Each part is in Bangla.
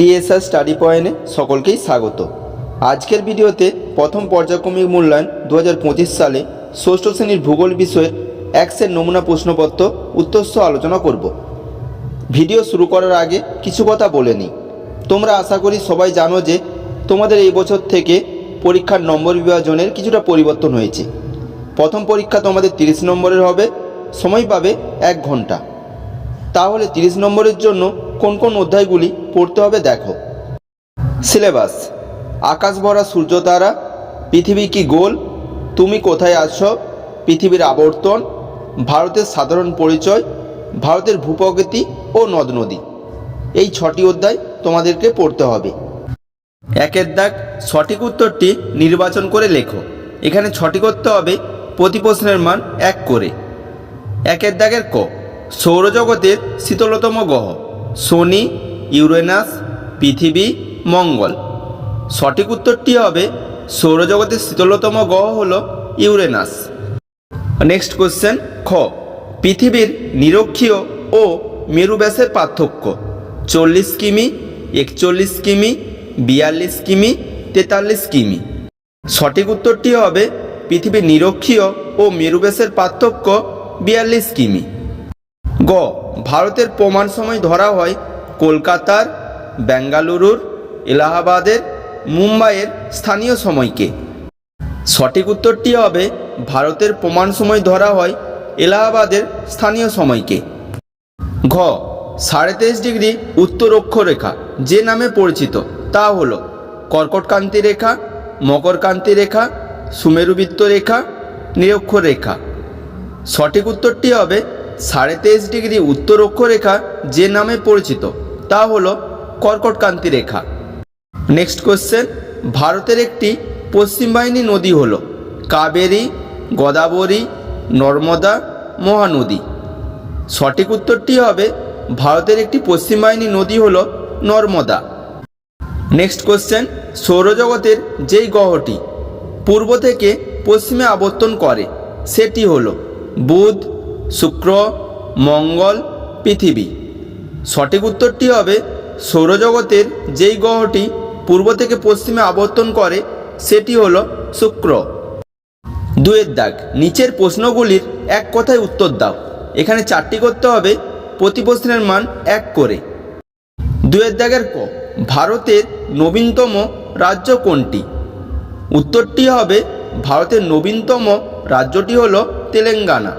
টিএসআর স্টাডি পয়েন্টে সকলকেই স্বাগত। আজকের ভিডিওতে প্রথম পর্যায়ক্রমিক মূল্যায়ন 2025 সালে ষষ্ঠ শ্রেণীর ভূগোল বিষয়ের এক্সের নমুনা প্রশ্নপত্র উত্তরসহ আলোচনা করব। ভিডিও শুরু করার আগে কিছু কথা বলে নিই। তোমরা আশা করি সবাই জানো যে তোমাদের এই বছর থেকে পরীক্ষার নম্বর বিভাজনের কিছুটা পরিবর্তন হয়েছে। প্রথম পরীক্ষা তোমাদের 30 নম্বরের হবে, সময় পাবে 1 ঘন্টা। তাহলে 30 নম্বরের জন্য কোন কোন অধ্যায়গুলি পড়তে হবে দেখো। সিলেবাস: আকাশ ভরা সূর্য তারা, পৃথিবী কি গোল, তুমি কোথায় আছো, পৃথিবীর আবর্তন, ভারতের সাধারণ পরিচয়, ভারতের ভূপ্রকৃতি ও নদ নদী। এই 6টি অধ্যায় তোমাদেরকে পড়তে হবে। 1 দাগ, সঠিক উত্তরটি নির্বাচন করে লেখো। এখানে 6টি করতে হবে, প্রতি প্রশ্নের মান 1 করে। 1 দাগের ক, সৌরজগতের শীতলতম গ্রহ শনি, ইউরেনাস, পৃথিবী, মঙ্গল। সঠিক উত্তরটি হবে সৌরজগতের শীতলতম গ্রহ হল ইউরেনাস। নেক্সট কোশ্চেন খ, পৃথিবীর নিরক্ষীয় ও মেরু ব্যাসের পার্থক্য 40 কিমি, 41 কিমি, 42 কিমি, 43 কিমি। সঠিক উত্তরটি হবে পৃথিবীর নিরক্ষীয় ও মেরু ব্যাসের পার্থক্য 42 কিমি। গ, ভারতের প্রমাণ সময় ধরা হয় কলকাতার, বেঙ্গালুরুর, এলাহাবাদের, মুম্বাইয়ের স্থানীয় সময়কে। সঠিক উত্তরটি হবে ভারতের প্রমাণ সময় ধরা হয় এলাহাবাদের স্থানীয় সময়কে। ঘ, 23.5 ডিগ্রি উত্তর অক্ষরেখা যে নামে পরিচিত তা হল কর্কটক্রান্তি রেখা, মকরক্রান্তি রেখা, সুমেরুবৃত্ত রেখা, নিরক্ষর রেখা। সঠিক উত্তরটি হবে 23.5 ডিগ্রি উত্তর অক্ষরেখা যে নামে পরিচিত তা হল কর্কটক্রান্তি রেখা। নেক্সট কোশ্চেন, ভারতের একটি পশ্চিম বাহিনী নদী হল কাবেরী, গোদাবরী, নর্মদা, মহানদী। সঠিক উত্তরটি হবে ভারতের একটি পশ্চিম বাহিনী নদী হল নর্মদা। নেক্সট কোশ্চেন, সৌরজগতের যেই গ্রহটি পূর্ব থেকে পশ্চিমে আবর্তন করে সেটি হল বুধ, শুক্র, মঙ্গল, পৃথিবী। সঠিক উত্তরটি হবে সৌরজগতের যেই গ্রহটি পূর্ব থেকে পশ্চিমে আবর্তন করে সেটি হল শুক্র। 2 দাগ, নিচের প্রশ্নগুলির এক কথায় উত্তর দাও। এখানে 4টি করতে হবে, প্রতি প্রশ্নের মান 1 করে। 2 দাগের ক, ভারতের নবীনতম রাজ্য কোনটি? উত্তরটি হবে ভারতের নবীনতম রাজ্যটি হল তেলেঙ্গানা।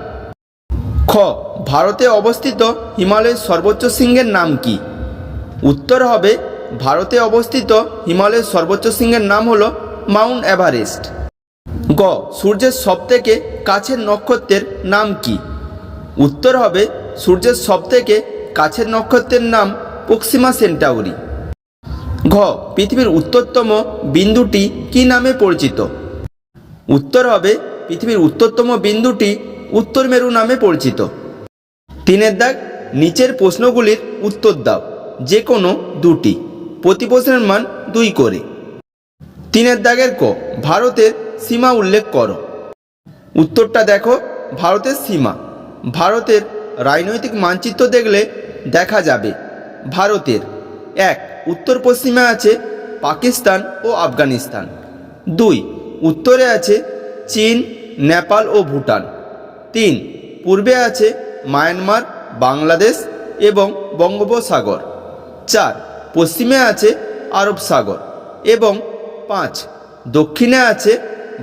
খ, ভারতে অবস্থিত হিমালয়ের সর্বোচ্চ শৃঙ্গের নাম কি? উত্তর হবে ভারতে অবস্থিত হিমালয়ের সর্বোচ্চ শৃঙ্গের নাম হল মাউন্ট এভারেস্ট। গ, সূর্যের সবথেকে কাছের নক্ষত্রের নাম কি? উত্তর হবে সূর্যের সবথেকে কাছের নক্ষত্রের নাম প্রক্সিমা সেন্টাউরি। ঘ, পৃথিবীর উত্তরতম বিন্দুটি কি নামে পরিচিত? উত্তর হবে পৃথিবীর উত্তরতম বিন্দুটি উত্তর মেরু নামে পরিচিত। 3 দাগ, নিচের প্রশ্নগুলির উত্তর দাও, যে কোনো 2টি, প্রতি প্রশ্নের মান 2 করে। 3 দাগের ক, ভারতের সীমা উল্লেখ করো। উত্তরটা দেখো, ভারতের সীমা। ভারতের রাজনৈতিক মানচিত্র দেখলে দেখা যাবে ভারতের 1, উত্তর পশ্চিমে আছে পাকিস্তান ও আফগানিস্তান। 2, উত্তরে আছে চীন, নেপাল ও ভুটান। 3, পূর্বে আছে মায়ানমার, বাংলাদেশ এবং বঙ্গোপসাগর। 4, পশ্চিমে আছে আরব সাগর এবং 5, দক্ষিণে আছে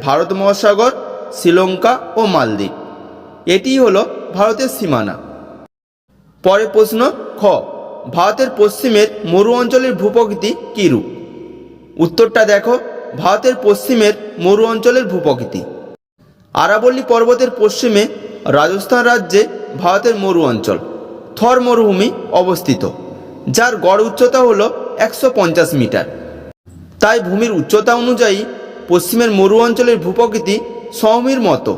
ভারত মহাসাগর, শ্রীলঙ্কা ও মালদ্বীপ। এটি হলো ভারতের সীমানা। পরের প্রশ্ন খ, ভারতের পশ্চিমের মরু অঞ্চলের ভূপ্রকৃতি কীরূপ? উত্তরটা দেখো, ভারতের পশ্চিমের মরু অঞ্চলের ভূপ্রকৃতি। আরাবল্লী পর্বতের পশ্চিমে রাজস্থান রাজ্যে ভারতের মরু অঞ্চল থর মরুভূমি অবস্থিত, যার গড় উচ্চতা হল 150 মিটার। তাই ভূমির উচ্চতা অনুযায়ী পশ্চিমের মরু অঞ্চলের ভূপ্রকৃতি সমভূমির মতো।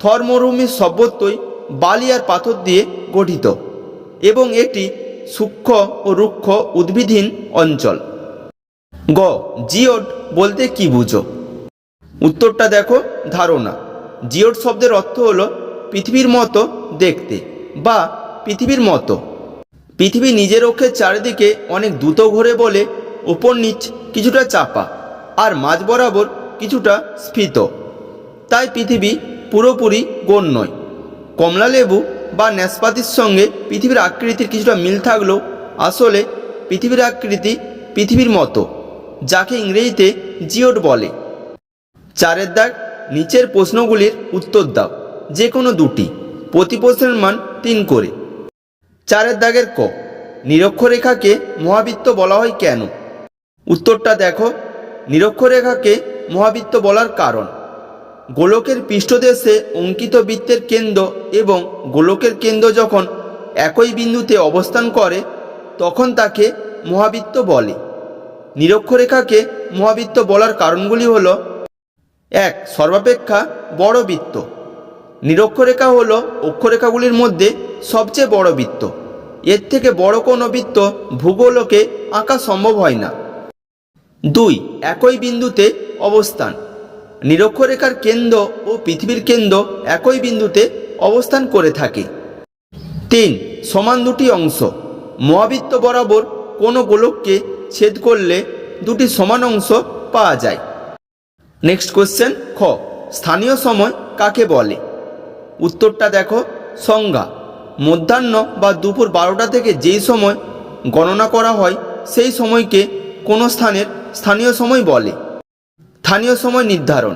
থর মরুভূমির সর্বত্রই বালি আর পাথর দিয়ে গঠিত এবং এটি সূক্ষ্ম ও রুক্ষ উদ্ভিদহীন অঞ্চল। গ, জিওড বলতে কি বুঝো? উত্তরটা দেখো, ধারণা। জিওড শব্দের অর্থ হল পৃথিবীর মতো দেখতে বা পৃথিবীর মতো। পৃথিবী নিজের অক্ষের চারিদিকে অনেক দ্রুত ঘোরে বলে ওপর নিচ কিছুটা চাপা আর মাঝ বরাবর কিছুটা স্ফীত। তাই পৃথিবী পুরোপুরি গোল নয়। কমলালেবু বা ন্যাসপাতির সঙ্গে পৃথিবীর আকৃতির কিছুটা মিল থাকলেও আসলে পৃথিবীর আকৃতি পৃথিবীর মতো, যাকে ইংরেজিতে জিওড বলে। 4 দাগ, নিচের প্রশ্নগুলির উত্তর দাও, যে কোনো দুটি। প্রতি প্রশ্নের মান 3 করে। 4 দাগের ক, নিরক্ষরেখাকে মহাবৃত্ত বলা হয় কেন? উত্তরটা দেখো। নিরক্ষরেখাকে মহাবৃত্ত বলার কারণ, গোলকের পৃষ্ঠদেশে অঙ্কিত বৃত্তের কেন্দ্র এবং গোলকের কেন্দ্র যখন একই বিন্দুতে অবস্থান করে তখন তাকে মহাবৃত্ত বলে। নিরক্ষরেখাকে মহাবৃত্ত বলার কারণগুলি হল: 1. সর্বাপেক্ষা বড় বৃত্ত। নিরক্ষরেখা হল অক্ষরেখাগুলির মধ্যে সবচেয়ে বড় বৃত্ত। এর থেকে বড় কোনো বৃত্ত ভূগোলকে আঁকা সম্ভব হয় না। 2. একই বিন্দুতে অবস্থান। নিরক্ষরেখার কেন্দ্র ও পৃথিবীর কেন্দ্র একই বিন্দুতে অবস্থান করে থাকে। 3. সমান দুটি অংশ। মহাবৃত্ত বরাবর কোনো গোলককে ছেদ করলে দুটি সমান অংশ পাওয়া যায়। নেক্সট কোশ্চেন খ, স্থানীয় সময় কাকে বলে? উত্তরটা দেখো। সংজ্ঞা, মধ্যাহ্ন বা দুপুর 12টা থেকে যেই সময় গণনা করা হয় সেই সময়কে কোনো স্থানের স্থানীয় সময় বলে। স্থানীয় সময় নির্ধারণ,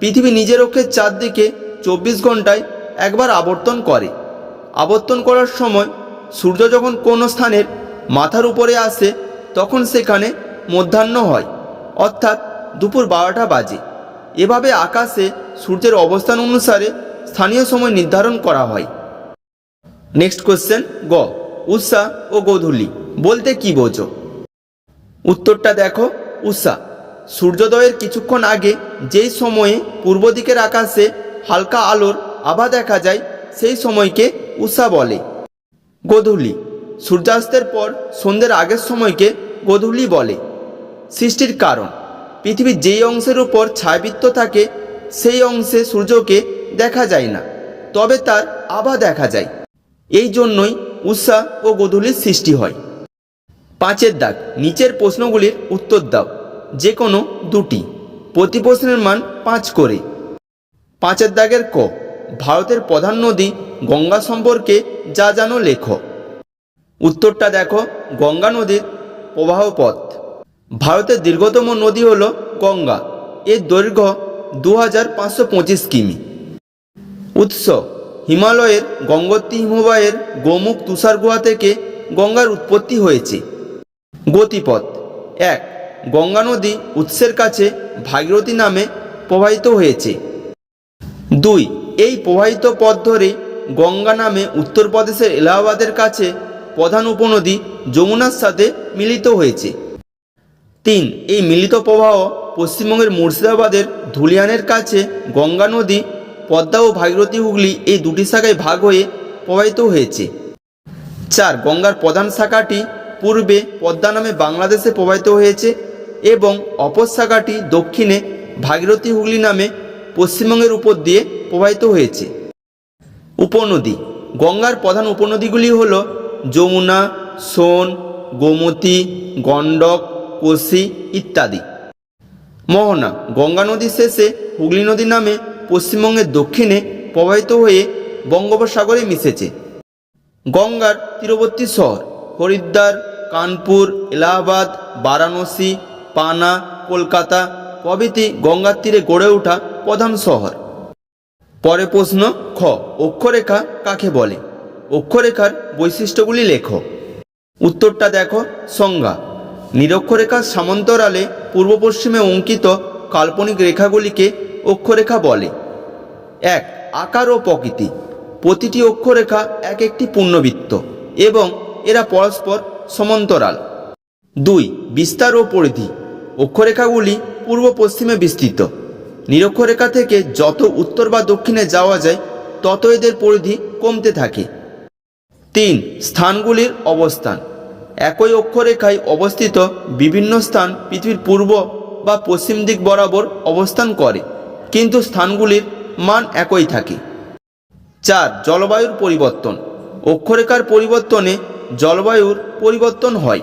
পৃথিবী নিজের অক্ষের চারদিকে 24 ঘন্টায় একবার আবর্তন করে। আবর্তন করার সময় সূর্য যখন কোনো স্থানের মাথার উপরে আসে তখন সেখানে মধ্যাহ্ন হয়, অর্থাৎ দুপুর 12টা বাজে। এভাবে আকাশে সূর্যের অবস্থান অনুসারে স্থানীয় সময় নির্ধারণ করা হয়। নেক্সট কোশ্চেন গ, উষা ও গোধূলি বলতে কি বোঝো? উত্তরটা দেখো। উষা, সূর্যোদয়ের কিছুক্ষণ আগে যেই সময়ে পূর্ব দিকের আকাশে হালকা আলোর আভা দেখা যায় সেই সময়কে উষা বলে। গোধূলি, সূর্যাস্তের পর সন্ধ্যের আগের সময়কে গোধূলি বলে। সৃষ্টির কারণ, পৃথিবীর যেই অংশের উপর ছায়াবৃত্ত থাকে সেই অংশে সূর্যকে দেখা যায় না, তবে তার আভা দেখা যায়। এই জন্যই উষা ও গোধূলির সৃষ্টি হয়। 5 দাগ, নিচের প্রশ্নগুলির উত্তর দাও, যে কোনো দুটি। প্রতি প্রশ্নের মান 5 করে। 5 দাগের ক, ভারতের প্রধান নদী গঙ্গা সম্পর্কে যা জানো লেখো। উত্তরটা দেখো। গঙ্গা নদীর প্রবাহ পথ। ভারতের দীর্ঘতম নদী হল গঙ্গা। এর দৈর্ঘ্য 2525 কিমি। উৎস, হিমালয়ের গঙ্গোত্রী হিমবাহের গোমুখ তুষার গুহা থেকে গঙ্গার উৎপত্তি হয়েছে। গতিপথ, 1. গঙ্গা নদী উৎসের কাছে ভাগীরথী নামে প্রবাহিত হয়েছে। 2. এই প্রবাহিত পথ ধরে গঙ্গা নামে উত্তরপ্রদেশের এলাহাবাদের কাছে প্রধান উপনদী যমুনার সাথে মিলিত হয়েছে। 3. এই মিলিত প্রবাহ পশ্চিমবঙ্গের মুর্শিদাবাদের ধুলিয়ানের কাছে গঙ্গা নদী পদ্মা ও ভাগীরথী হুগলি এই দুটি শাখায় ভাগ হয়ে প্রবাহিত হয়েছে। 4. গঙ্গার প্রধান শাখাটি পূর্বে পদ্মা নামে বাংলাদেশে প্রবাহিত হয়েছে এবং অপর শাখাটি দক্ষিণে ভাগীরথী হুগলি নামে পশ্চিমবঙ্গের উপর দিয়ে প্রবাহিত হয়েছে। উপনদী, গঙ্গার প্রধান উপনদীগুলি হল যমুনা, সোন, গোমতী, গণ্ডক, কোশি ইত্যাদি। মোহনা, গঙ্গা নদীর শেষে হুগলি নদী নামে পশ্চিমবঙ্গের দক্ষিণে প্রবাহিত হয়ে বঙ্গোপসাগরে মিশেছে। গঙ্গার তীরবর্তী শহর হরিদ্বার, কানপুর, এলাহাবাদ, বারাণসী, পানা, কলকাতা প্রভৃতি গঙ্গার তীরে গড়ে ওঠা প্রধান শহর। পরে প্রশ্ন খ, অক্ষরেখা কাকে বলে? অক্ষরেখার বৈশিষ্ট্যগুলি লেখো। উত্তরটা দেখো। সংজ্ঞা, নিরক্ষরেখার সমান্তরালে পূর্ব পশ্চিমে অঙ্কিত কাল্পনিক রেখাগুলিকে অক্ষরেখা বলে। 1. আকার ও প্রকৃতি, প্রতিটি অক্ষরেখা এক একটি পূর্ণবৃত্ত এবং এরা পরস্পর সমান্তরাল। 2. বিস্তার ও পরিধি, অক্ষরেখাগুলি পূর্ব পশ্চিমে বিস্তৃত। নিরক্ষরেখা থেকে যত উত্তর বা দক্ষিণে যাওয়া যায় তত এদের পরিধি কমতে থাকে। 3. স্থানগুলির অবস্থান, একই অক্ষরেখায় অবস্থিত বিভিন্ন স্থান পৃথিবীর পূর্ব বা পশ্চিম দিক বরাবর অবস্থান করে, কিন্তু স্থানগুলির মান একই থাকে। 4. জলবায়ুর পরিবর্তন, অক্ষরেখার পরিবর্তনে জলবায়ুর পরিবর্তন হয়।